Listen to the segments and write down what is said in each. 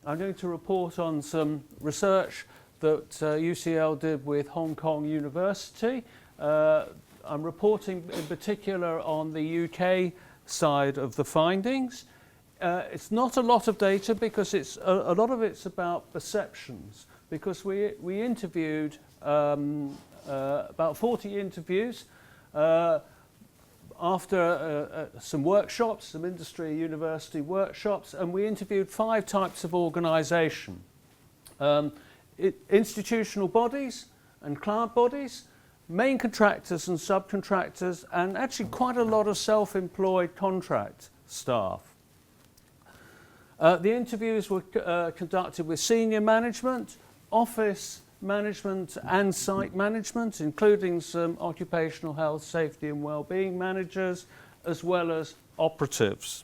I'm going to report on some research that UCL did with Hong Kong University. I'm reporting in particular on the UK side of the findings. It's not a lot of data because it's a lot of it's about perceptions, because we interviewed about 40 interviews after some workshops, some industry university workshops, and we interviewed 5 types of organisation. Institutional bodies and client bodies, main contractors and subcontractors, and actually quite a lot of self-employed contract staff. The interviews were conducted with senior management, office management and site management, including some occupational health, safety and wellbeing managers, as well as operatives.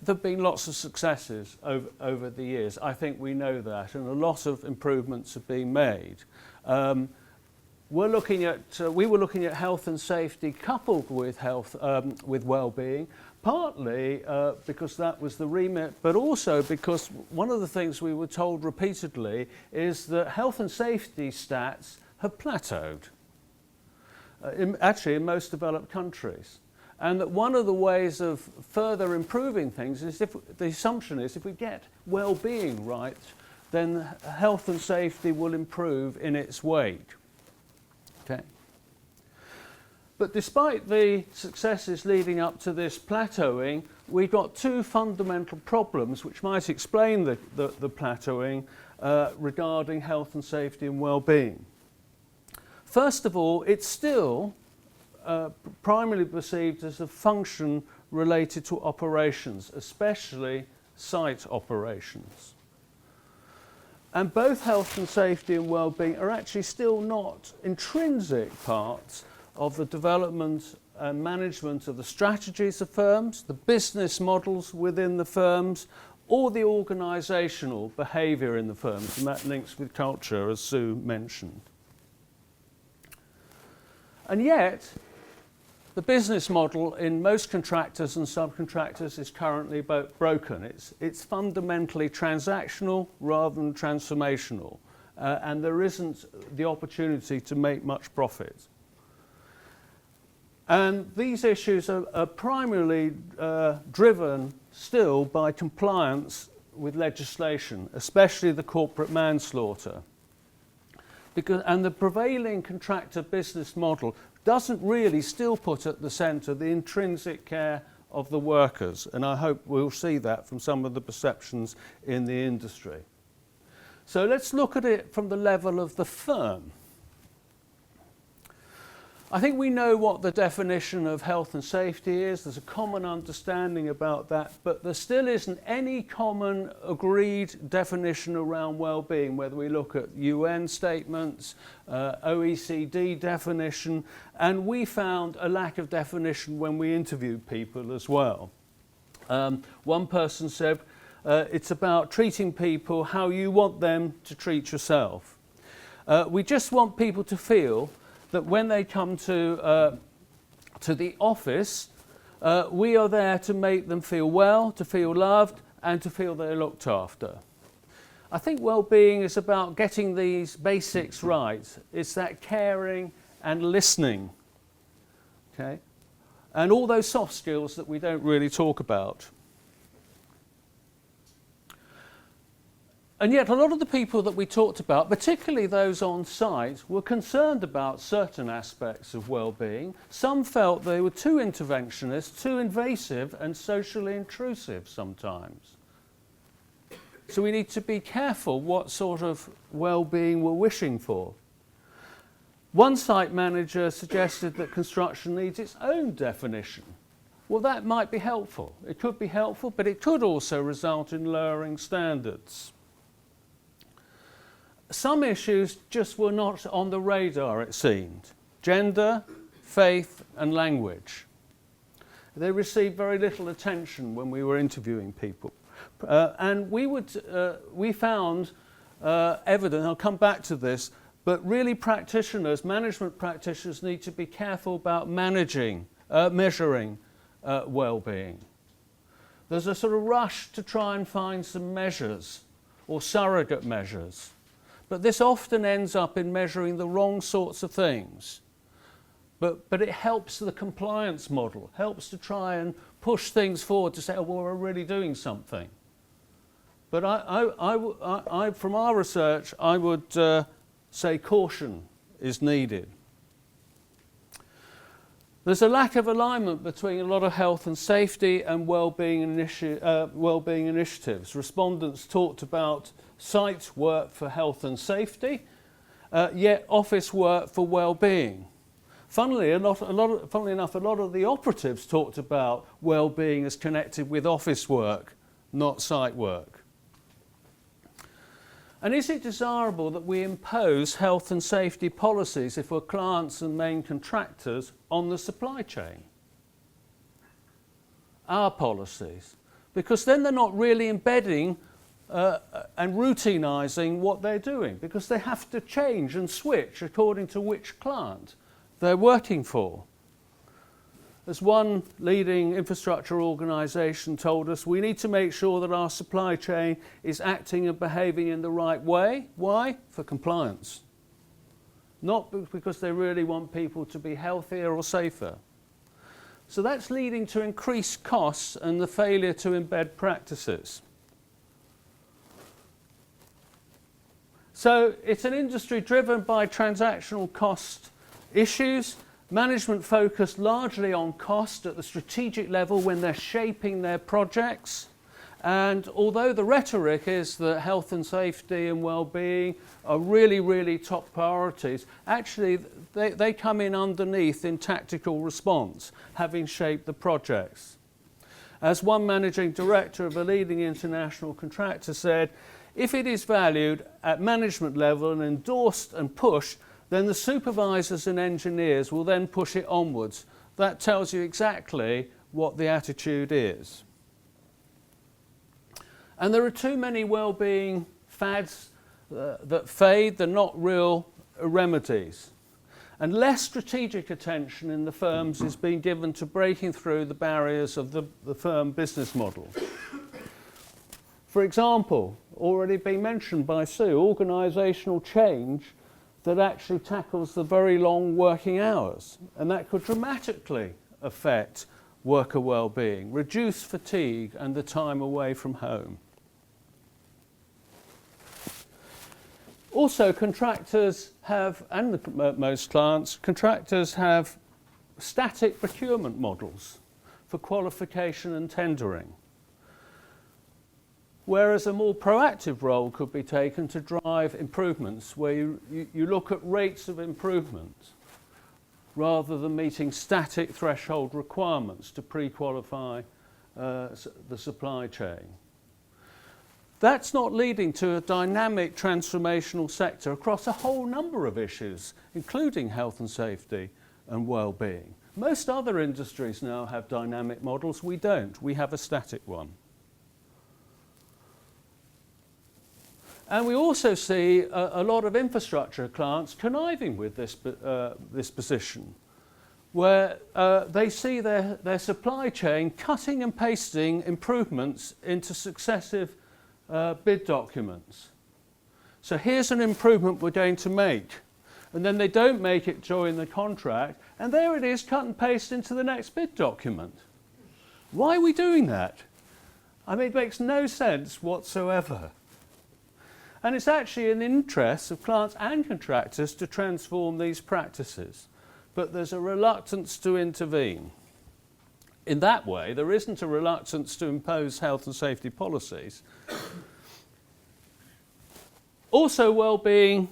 There have been lots of successes over the years. I think we know that, and a lot of improvements have been made. We were looking at health and safety coupled with with well-being, partly because that was the remit, but also because one of the things we were told repeatedly is that health and safety stats have plateaued, actually in most developed countries. And that one of the ways of further improving things is the assumption is if we get well-being right, then health and safety will improve in its wake. Okay. But despite the successes leading up to this plateauing, we've got 2 fundamental problems which might explain the plateauing regarding health and safety and well-being. First of all, it's still primarily perceived as a function related to operations, especially site operations. And both health and safety and well-being are actually still not intrinsic parts of the development and management of the strategies of firms, the business models within the firms, or the organisational behaviour in the firms, and that links with culture, as Sue mentioned. And yet, the business model in most contractors and subcontractors is currently broken. It's fundamentally transactional rather than transformational, and there isn't the opportunity to make much profit. And these issues are primarily driven still by compliance with legislation, especially the corporate manslaughter. And the prevailing contractor business model doesn't really still put at the centre the intrinsic care of the workers, and I hope we'll see that from some of the perceptions in the industry. So let's look at it from the level of the firm. I think we know what the definition of health and safety is. There's a common understanding about that, but there still isn't any common agreed definition around well-being, whether we look at UN statements, OECD definition, and we found a lack of definition when we interviewed people as well. One person said, it's about treating people how you want them to treat yourself. We just want people to feel that when they come to the office, we are there to make them feel well, to feel loved, and to feel they're looked after. I think well-being is about getting these basics right. It's that caring and listening, okay? And all those soft skills that we don't really talk about. And yet a lot of the people that we talked about, particularly those on site, were concerned about certain aspects of well-being. Some felt they were too interventionist, too invasive and socially intrusive sometimes. So we need to be careful what sort of well-being we're wishing for. One site manager suggested that construction needs its own definition. Well, that might be helpful. It could be helpful, but it could also result in lowering standards. Some issues just were not on the radar, it seemed. Gender, faith and language. They received very little attention when we were interviewing people. And we found evidence, I'll come back to this, but really management practitioners need to be careful about measuring well-being. there's a sort of rush to try and find some measures or surrogate measures. But this often ends up in measuring the wrong sorts of things. But it helps the compliance model, helps to try and push things forward to say, oh, well, we're really doing something. But from our research, I would say caution is needed. There's a lack of alignment between a lot of health and safety and wellbeing initiatives. Respondents talked about site work for health and safety, yet office work for wellbeing. Funnily enough, a lot of the operatives talked about wellbeing as connected with office work, not site work. And is it desirable that we impose health and safety policies if we're clients and main contractors on the supply chain? Our policies. Because then they're not really embedding and routinising what they're doing, because they have to change and switch according to which client they're working for. As one leading infrastructure organisation told us, we need to make sure that our supply chain is acting and behaving in the right way. Why? For compliance. Not because they really want people to be healthier or safer. So that's leading to increased costs and the failure to embed practices. So it's an industry driven by transactional cost issues, management focused largely on cost at the strategic level when they're shaping their projects. And although the rhetoric is that health and safety and well-being are really, really top priorities, actually they come in underneath in tactical response, having shaped the projects. As one managing director of a leading international contractor said, if it is valued at management level and endorsed and pushed, then the supervisors and engineers will then push it onwards. That tells you exactly what the attitude is. And there are too many well-being fads that fade, they're not real remedies. And less strategic attention in the firms is being given to breaking through the barriers of the firm business model. For example, already been mentioned by Sue, organisational change that actually tackles the very long working hours, and that could dramatically affect worker well-being, reduce fatigue and the time away from home. Also, contractors have, and most clients, contractors have static procurement models for qualification and tendering, whereas a more proactive role could be taken to drive improvements where you look at rates of improvement rather than meeting static threshold requirements to pre-qualify the supply chain. That's not leading to a dynamic transformational sector across a whole number of issues, including health and safety and well-being. Most other industries now have dynamic models. We don't. We have a static one. And we also see a lot of infrastructure clients conniving with this position, where they see their supply chain cutting and pasting improvements into successive bid documents. So here's an improvement we're going to make, and then they don't make it during the contract, and there it is, cut and paste into the next bid document. Why are we doing that? I mean, it makes no sense whatsoever. And it's actually in the interests of clients and contractors to transform these practices, but there's a reluctance to intervene. In that way, there isn't a reluctance to impose health and safety policies. Also, well-being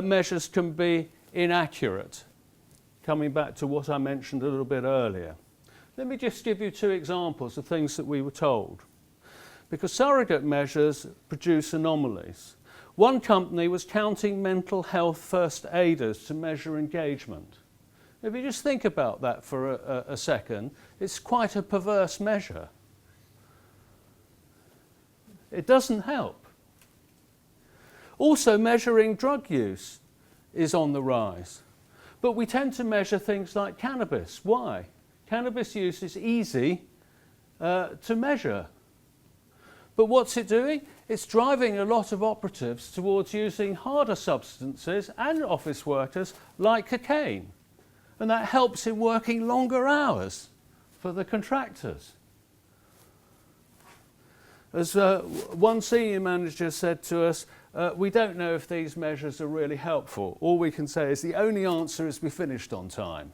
measures can be inaccurate, coming back to what I mentioned a little bit earlier. Let me just give you two examples of things that we were told, because surrogate measures produce anomalies. One company was counting mental health first aiders to measure engagement. If you just think about that for a second, it's quite a perverse measure. It doesn't help. Also, measuring drug use is on the rise. But we tend to measure things like cannabis. Why? Cannabis use is easy to measure. But what's it doing? It's driving a lot of operatives towards using harder substances and office workers like cocaine. And that helps in working longer hours for the contractors. As one senior manager said to us, we don't know if these measures are really helpful. All we can say is the only answer is we finished on time.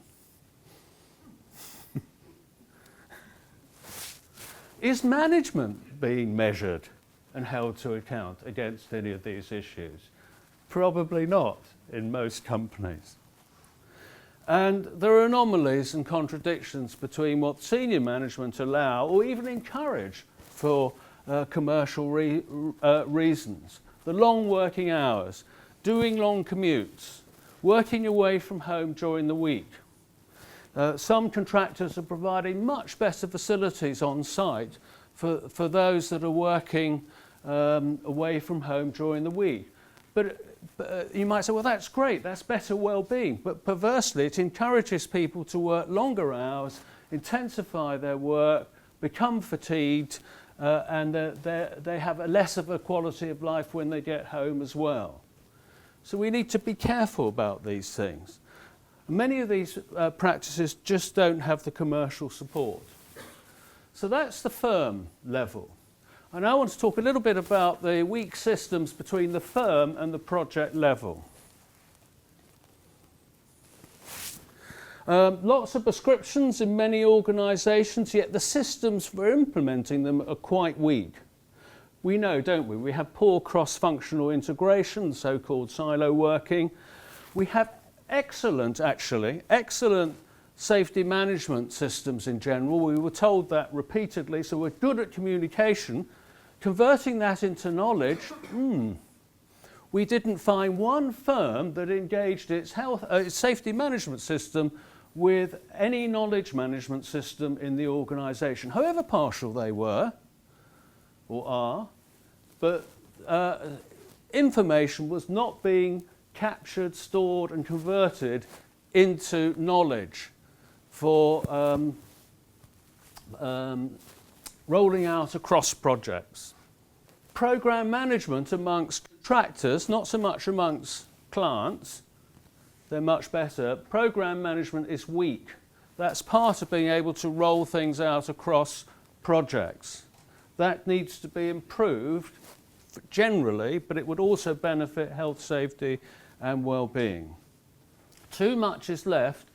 Is management being measured and held to account against any of these issues? Probably not in most companies. And there are anomalies and contradictions between what senior management allow or even encourage for commercial reasons. The long working hours, doing long commutes, working away from home during the week. Some contractors are providing much better facilities on site for those that are working away from home during the week. But you might say, well, that's great, that's better well-being. But perversely, it encourages people to work longer hours, intensify their work, become fatigued, and they have less of a quality of life when they get home as well. So we need to be careful about these things. Many of these practices just don't have the commercial support. So that's the firm level. I now want to talk a little bit about the weak systems between the firm and the project level. Lots of prescriptions in many organisations, yet the systems for implementing them are quite weak. We know, don't we? We have poor cross-functional integration, so-called silo working. We have excellent safety management systems in general. We were told that repeatedly, so we're good at communication. Converting that into knowledge, we didn't find one firm that engaged its safety management system with any knowledge management system in the organisation, however partial they were or are, but information was not being captured, stored and converted into knowledge for rolling out across projects. Program management amongst contractors, not so much amongst clients, they're much better. Program management is weak. That's part of being able to roll things out across projects. That needs to be improved generally, but it would also benefit health, safety and well-being. Too much is left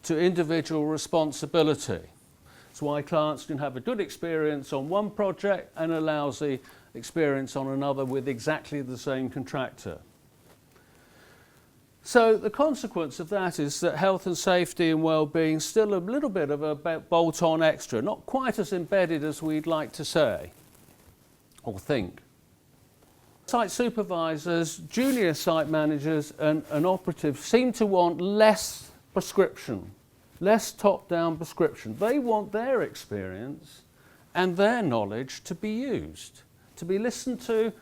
to individual responsibility. That's why clients can have a good experience on one project and a lousy experience on another with exactly the same contractor. So the consequence of that is that health and safety and well-being is still a little bit of a bolt-on extra, not quite as embedded as we'd like to say or think. Site supervisors, junior site managers and operatives seem to want less prescription, less top-down prescription. They want their experience and their knowledge to be used, to be listened to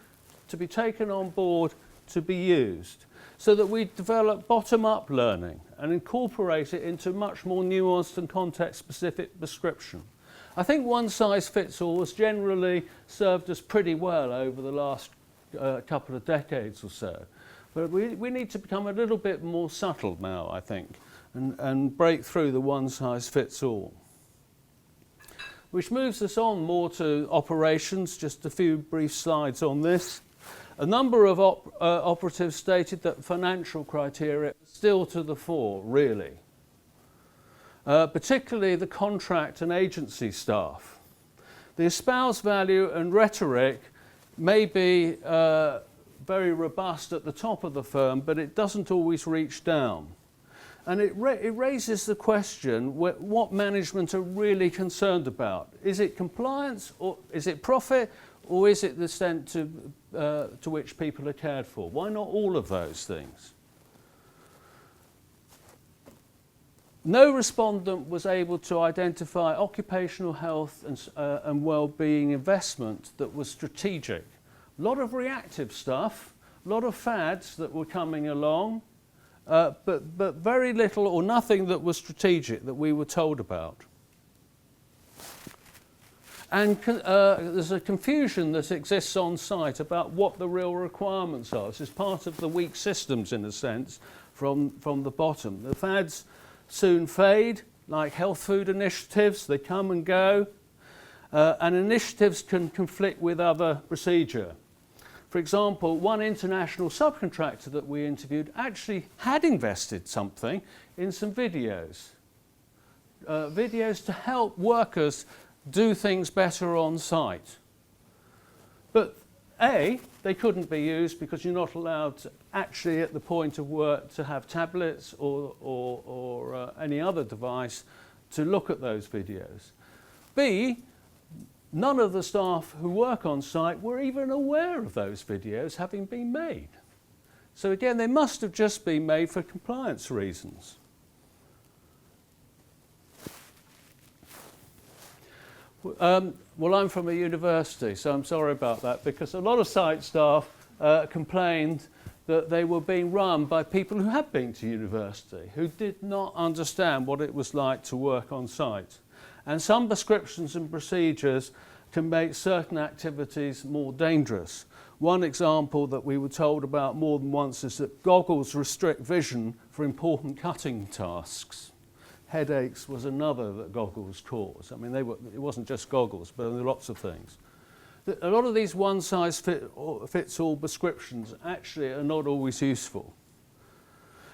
be taken on board, to be used, so that we develop bottom-up learning and incorporate it into much more nuanced and context-specific prescription. I think one-size-fits-all has generally served us pretty well over the last couple of decades or so. But we need to become a little bit more subtle now, I think, and break through the one-size-fits-all. Which moves us on more to operations, just a few brief slides on this. A number of operatives stated that financial criteria are still to the fore, really. Particularly the contract and agency staff. The espoused value and rhetoric may be very robust at the top of the firm, but it doesn't always reach down. And it raises the question, what management are really concerned about? Is it compliance, or is it profit, or is it the extent to which people are cared for? Why not all of those things? No respondent was able to identify occupational health and well-being investment that was strategic. A lot of reactive stuff, a lot of fads that were coming along, but very little or nothing that was strategic that we were told about. And there's a confusion that exists on site about what the real requirements are. This is part of the weak systems, in a sense, from the bottom. The fads soon fade, like health food initiatives. They come and go. And initiatives can conflict with other procedure. For example, one international subcontractor that we interviewed actually had invested something in some videos. Videos to help workers do things better on site. But A, they couldn't be used because you're not allowed to actually at the point of work to have tablets or any other device to look at those videos. B, none of the staff who work on site were even aware of those videos having been made. So again, they must have just been made for compliance reasons. Well, I'm from a university, so I'm sorry about that, because a lot of site staff complained that they were being run by people who had been to university, who did not understand what it was like to work on site. And some prescriptions and procedures can make certain activities more dangerous. One example that we were told about more than once is that goggles restrict vision for important cutting tasks. Headaches was another that goggles cause. I mean, it wasn't just goggles, but there were lots of things. A lot of these one-size-fits-all prescriptions actually are not always useful.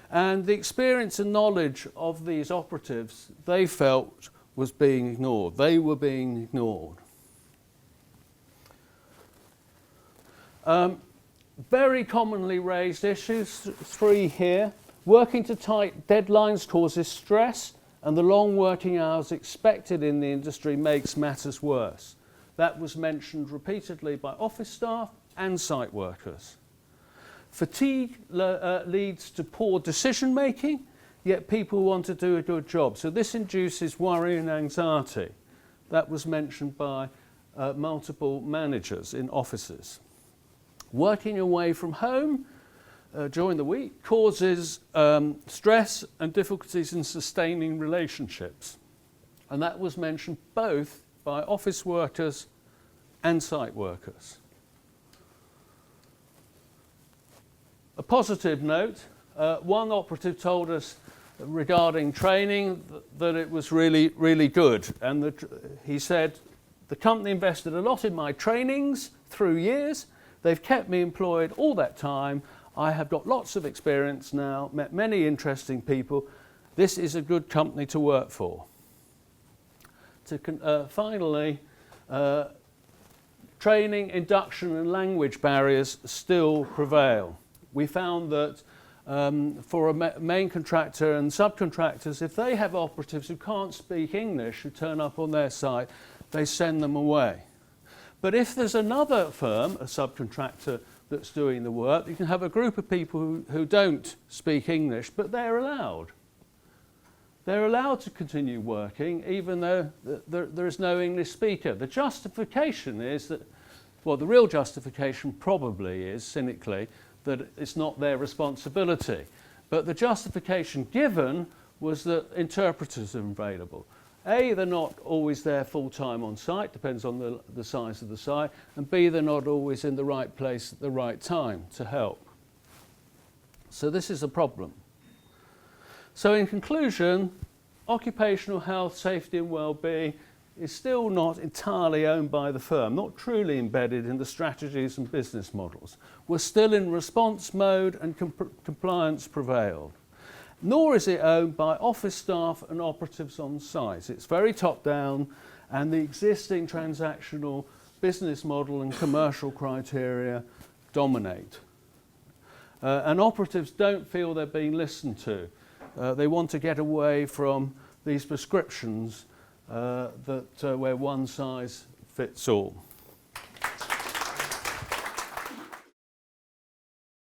And the experience and knowledge of these operatives, they felt, was being ignored. They were being ignored. Very commonly raised issues, 3 here. Working to tight deadlines causes stress, and the long working hours expected in the industry makes matters worse. That was mentioned repeatedly by office staff and site workers. Fatigue leads to poor decision making, yet people want to do a good job. So this induces worry and anxiety. That was mentioned by multiple managers in offices. Working away from home during the week causes stress and difficulties in sustaining relationships. And that was mentioned both by office workers and site workers. A positive note, one operative told us regarding training that it was really, really good. And he said, the company invested a lot in my trainings through years. They've kept me employed all that time. I have got lots of experience now, met many interesting people. This is a good company to work for. Finally, training, induction and language barriers still prevail. We found that for a main contractor and subcontractors, if they have operatives who can't speak English who turn up on their site, they send them away. But if there's another firm, a subcontractor, that's doing the work, you can have a group of people who don't speak English, but they're allowed. They're allowed to continue working even though there is no English speaker. The justification is that, well, the real justification probably is, cynically, that it's not their responsibility. But the justification given was that interpreters are available. A, they're not always there full-time on site, depends on the size of the site, and B, they're not always in the right place at the right time to help. So this is a problem. So in conclusion, occupational health, safety and well-being is still not entirely owned by the firm, not truly embedded in the strategies and business models. We're still in response mode and compliance prevailed. Nor is it owned by office staff and operatives on site. It's very top-down, and the existing transactional business model and commercial criteria dominate. And operatives don't feel they're being listened to. They want to get away from these prescriptions where one size fits all.